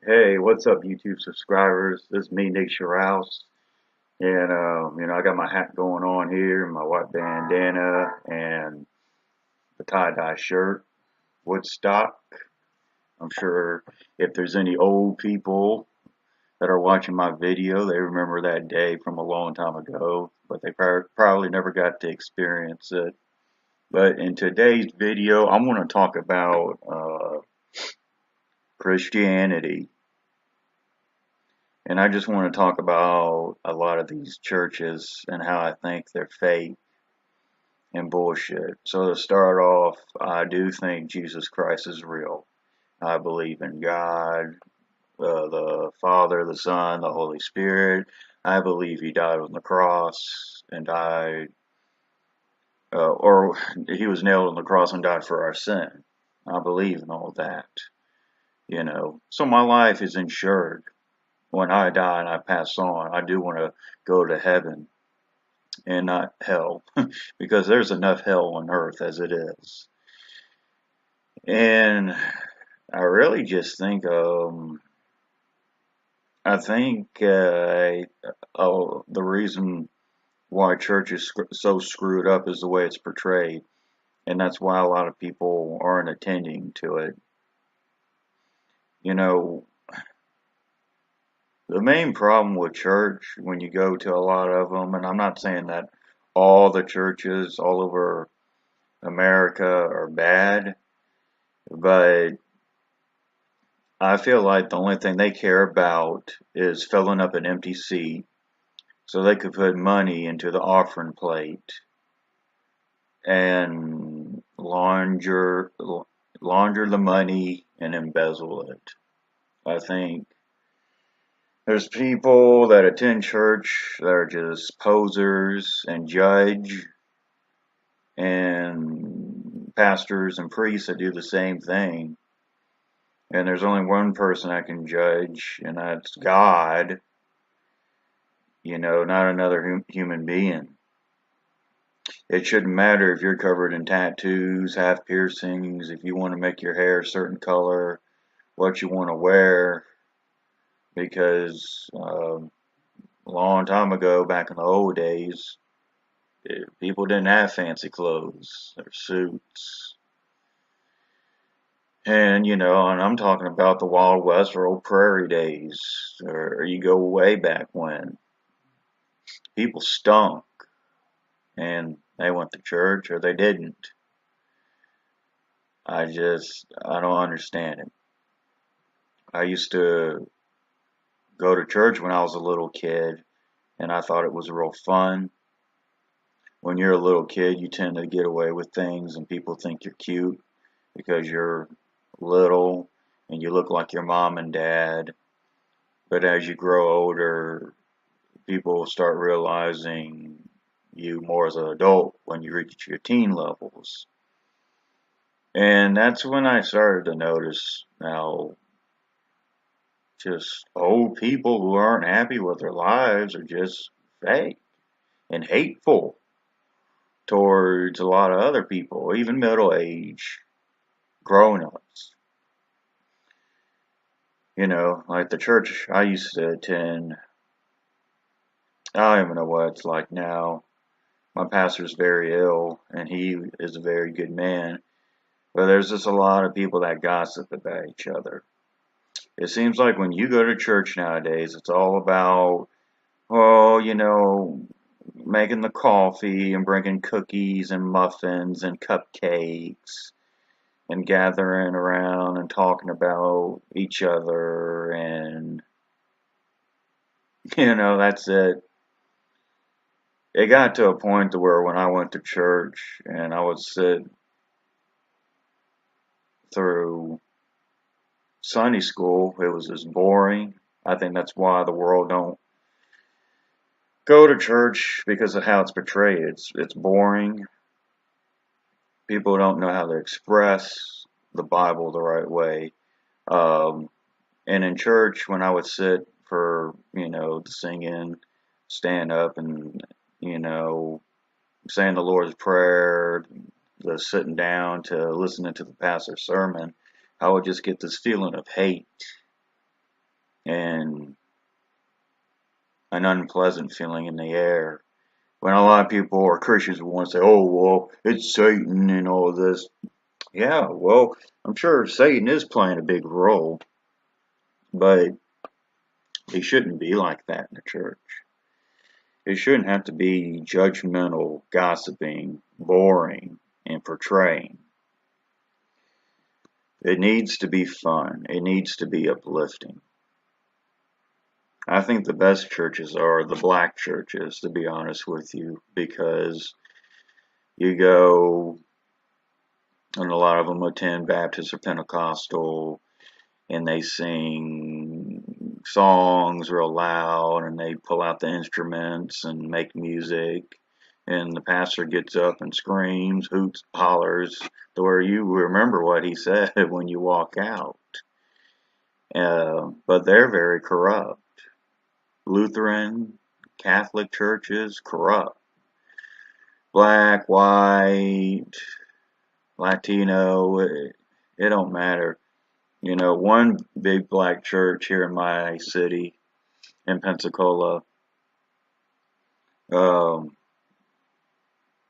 Hey, what's up, YouTube subscribers? This is me, Nick Sherhouse, and I got my hat going on here, my white bandana, and the tie-dye shirt. Woodstock. I'm sure if there's any old people that are watching my video, they remember that day from a long time ago, but they probably never got to experience it. But in today's video, I'm going to talk about Christianity. And I just want to talk about a lot of these churches and how I think they're fake and bullshit. So to start off, I do think Jesus Christ is real. I believe in God, the Father, the Son, the Holy Spirit. I believe He died on the cross and died, or He was nailed on the cross and died for our sin. I believe in all that. So my life is insured. When I die and I pass on, I do want to go to heaven and not hell because there's enough hell on earth as it is. And I really just think the reason why church is so screwed up is the way it's portrayed, and that's why a lot of people aren't attending to it. You know, the main problem with church when you go to a lot of them, and I'm not saying that all the churches all over America are bad, but I feel like the only thing they care about is filling up an empty seat so they could put money into the offering plate and launder the money and embezzle it. I think there's people that attend church that are just posers and judge, and pastors and priests that do the same thing. And there's only one person I can judge, and that's God, not another human being. It shouldn't matter if you're covered in tattoos, have piercings, if you want to make your hair a certain color, what you want to wear, because a long time ago, back in the old days, people didn't have fancy clothes or suits. And I'm talking about the Wild West or old prairie days, or you go way back when people stunk and they went to church or they didn't. I don't understand it. I used to go to church when I was a little kid, and I thought it was real fun. When you're a little kid, you tend to get away with things, and people think you're cute because you're little and you look like your mom and dad. But as you grow older, people start realizing you more as an adult when you reach your teen levels. And that's when I started to notice how just old people who aren't happy with their lives are just fake and hateful towards a lot of other people, even middle age grown ups. Like the church I used to attend, I don't even know what it's like now. My pastor's very ill, and he is a very good man. But there's just a lot of people that gossip about each other. It seems like when you go to church nowadays, it's all about, oh, making the coffee and bringing cookies and muffins and cupcakes and gathering around and talking about each other and, that's it. It got to a point to where when I went to church and I would sit through Sunday school, it was just boring. I think that's why the world don't go to church because of how it's portrayed. It's boring. People don't know how to express the Bible the right way. Um, and in church, when I would sit for the singing, stand up, and saying the Lord's Prayer, the sitting down to listening to the pastor's sermon, I would just get this feeling of hate and an unpleasant feeling in the air. When a lot of people or Christians want to say, oh, well, it's Satan and all this. Yeah, well, I'm sure Satan is playing a big role, but he shouldn't be like that in the church. It shouldn't have to be judgmental, gossiping, boring, and portraying. It needs to be fun. It needs to be uplifting. I think the best churches are the black churches, to be honest with you, because you go, and a lot of them attend Baptist or Pentecostal, and they sing songs real loud, and they pull out the instruments and make music, and the pastor gets up and screams, hoots, hollers, to where you remember what he said when you walk out. But they're very corrupt. Lutheran, Catholic churches, corrupt. Black, white, Latino, it don't matter. You know, one big black church here in my city, in Pensacola, um,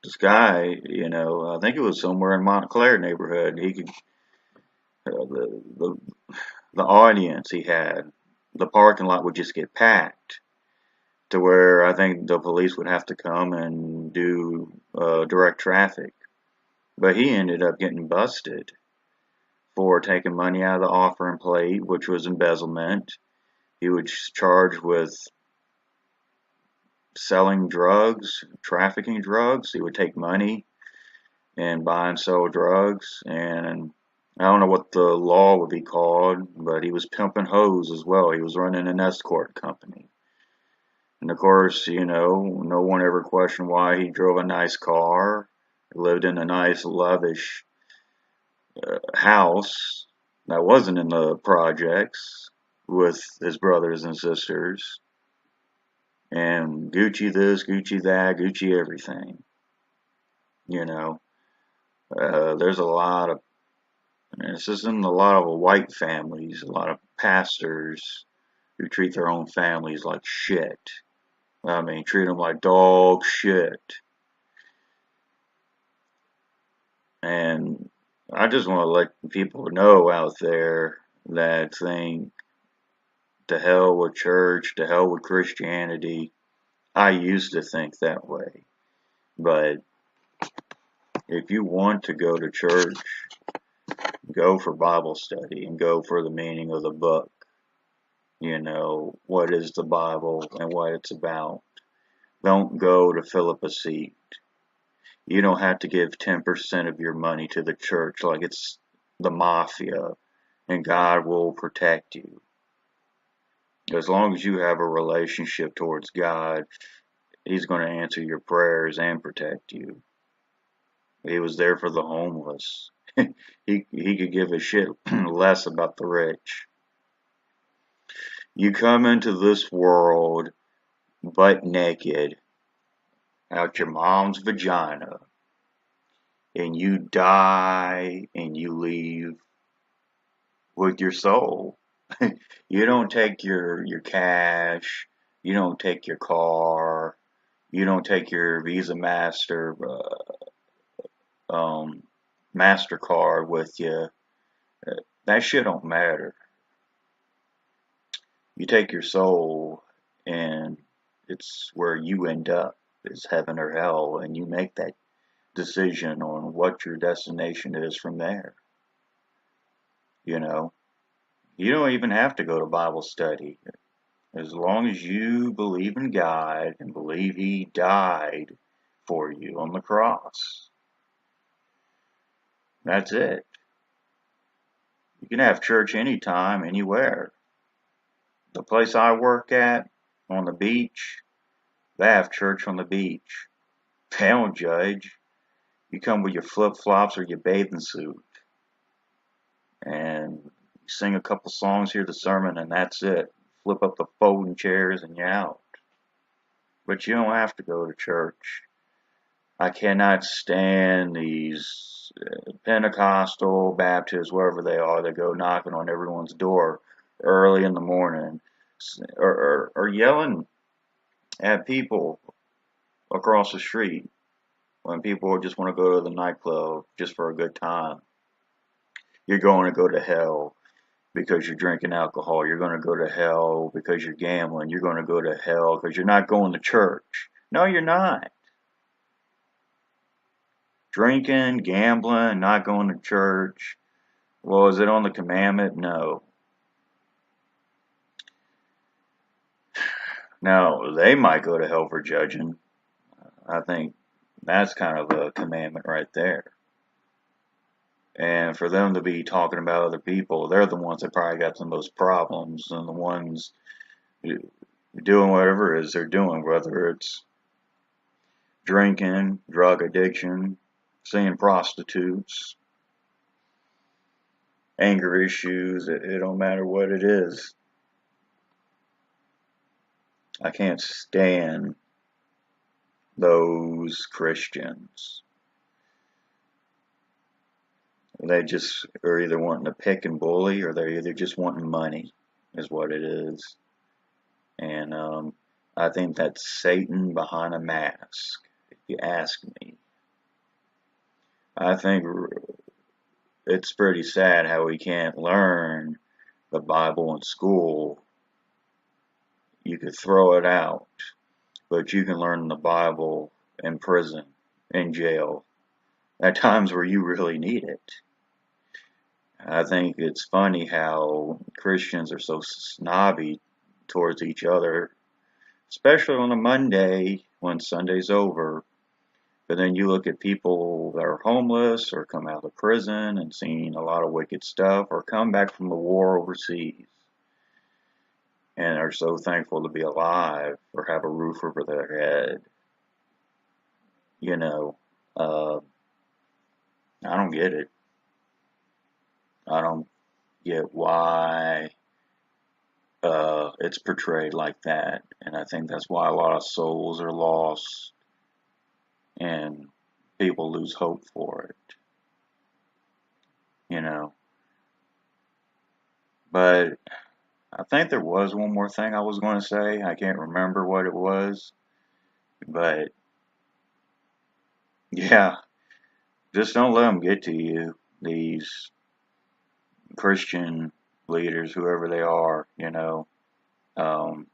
this guy, you know, I think it was somewhere in Montclair neighborhood. He could, the the audience he had, the parking lot would just get packed to where I think the police would have to come and do direct traffic. But he ended up getting busted for taking money out of the offering plate, which was embezzlement. He was charged with selling drugs, trafficking drugs. He would take money and buy and sell drugs. And I don't know what the law would be called, but he was pimping hoes as well. He was running an escort company. And of course, you know, no one ever questioned why he drove a nice car, lived in a nice, lavish house that wasn't in the projects with his brothers and sisters. And Gucci this, Gucci that, Gucci everything. You know, there's a lot of, this isn't a lot of white families, a lot of pastors who treat their own families like shit. I mean, treat them like dog shit. And I just want to let people know out there that think, to hell with church, to hell with Christianity. I used to think that way. But if you want to go to church, go for Bible study and go for the meaning of the book. You know, what is the Bible and what it's about. Don't go to fill up a seat. You don't have to give 10% of your money to the church like it's the mafia, and God will protect you. As long as you have a relationship towards God, He's going to answer your prayers and protect you. He was there for the homeless. he could give a shit less about the rich. You come into this world butt naked out your mom's vagina, and you die and you leave with your soul. You don't take your cash, you don't take your car, you don't take your Visa MasterCard with you. That shit don't matter. You take your soul, and it's where you end up, is heaven or hell, and you make that decision on what your destination is from there. You know, you don't even have to go to Bible study. As long as you believe in God and believe He died for you on the cross. That's it. You can have church anytime, anywhere. The place I work at, on the beach, they have church on the beach. They don't judge. You come with your flip-flops or your bathing suit. And you sing a couple songs, hear the sermon, and that's it. Flip up the folding chairs and you're out. But you don't have to go to church. I cannot stand these Pentecostal, Baptists, wherever they are, that go knocking on everyone's door early in the morning. or yelling at people across the street when people just want to go to the nightclub just for a good time. You're going to go to hell because you're drinking alcohol. You're going to go to hell because you're gambling. You're going to go to hell because you're not going to church. No, you're not. Drinking, gambling, not going to church. Well, is it on the commandment? No. Now, they might go to hell for judging. I think that's kind of a commandment right there. And for them to be talking about other people, they're the ones that probably got the most problems and the ones doing whatever it is they're doing, whether it's drinking, drug addiction, seeing prostitutes, anger issues. It don't matter what it is. I can't stand those Christians. They just are either wanting to pick and bully, or they're either just wanting money, is what it is. And I think that's Satan behind a mask, if you ask me. I think it's pretty sad how we can't learn the Bible in school. You could throw it out, but you can learn the Bible in prison, in jail, at times where you really need it. I think it's funny how Christians are so snobby towards each other, especially on a Monday when Sunday's over. But then you look at people that are homeless or come out of prison and seen a lot of wicked stuff or come back from the war overseas and are so thankful to be alive or have a roof over their head. You know, I don't get it. I don't get why it's portrayed like that. And I think that's why a lot of souls are lost and people lose hope for it. You know. But I think there was one more thing I was going to say. I can't remember what it was. But yeah, just don't let them get to you. These Christian leaders, whoever they are, you know. I'll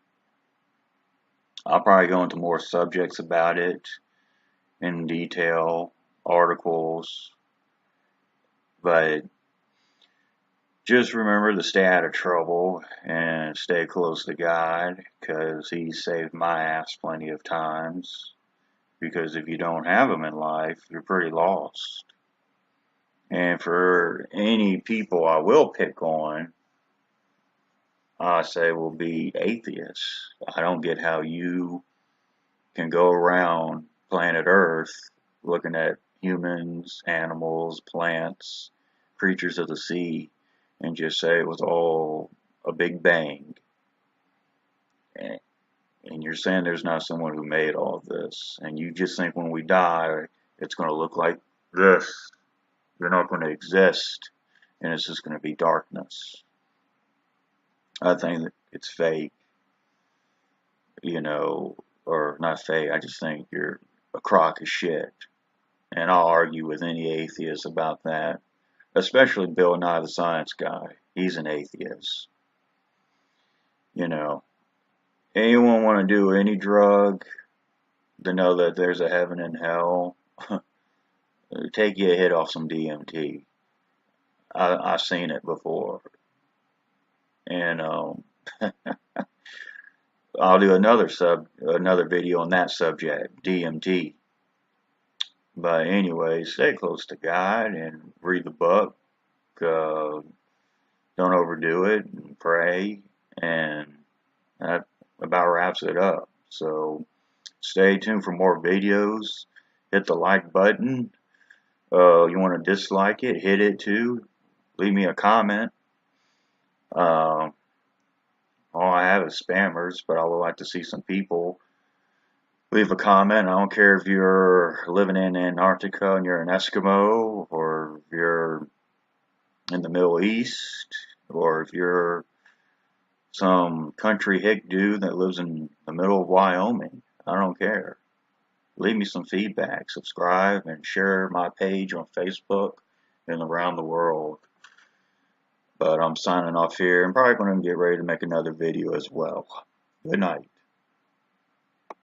probably go into more subjects about it in detail, articles, but just remember to stay out of trouble and stay close to God, because He saved my ass plenty of times. Because if you don't have Him in life, you're pretty lost. And for any people I will pick on, I say will be atheists. I don't get how you can go around planet Earth looking at humans, animals, plants, creatures of the sea, and just say it was all a big bang. And you're saying there's not someone who made all of this. And you just think when we die, it's going to look like this. You're not going to exist, and it's just going to be darkness. I think that it's fake, you know, or not fake. I just think you're a crock of shit. And I'll argue with any atheist about that, especially Bill Nye the Science Guy. He's an atheist. You know, anyone want to do any drug to know that there's a heaven and hell, take you a hit off some DMT. I've seen it before. And I'll do another video on that subject, DMT. But anyway, stay close to God and read the book. Don't overdo it, and pray, and that about wraps it up. So stay tuned for more videos. Hit the like button. You want to dislike it, hit it too. Leave me a comment. All I have is spammers, but I would like to see some people leave a comment. I don't care if you're living in Antarctica and you're an Eskimo, or if you're in the Middle East, or if you're some country hick dude that lives in the middle of Wyoming. I don't care. Leave me some feedback, subscribe, and share my page on Facebook and around the world. But I'm signing off here and probably going to get ready to make another video as well. Good night.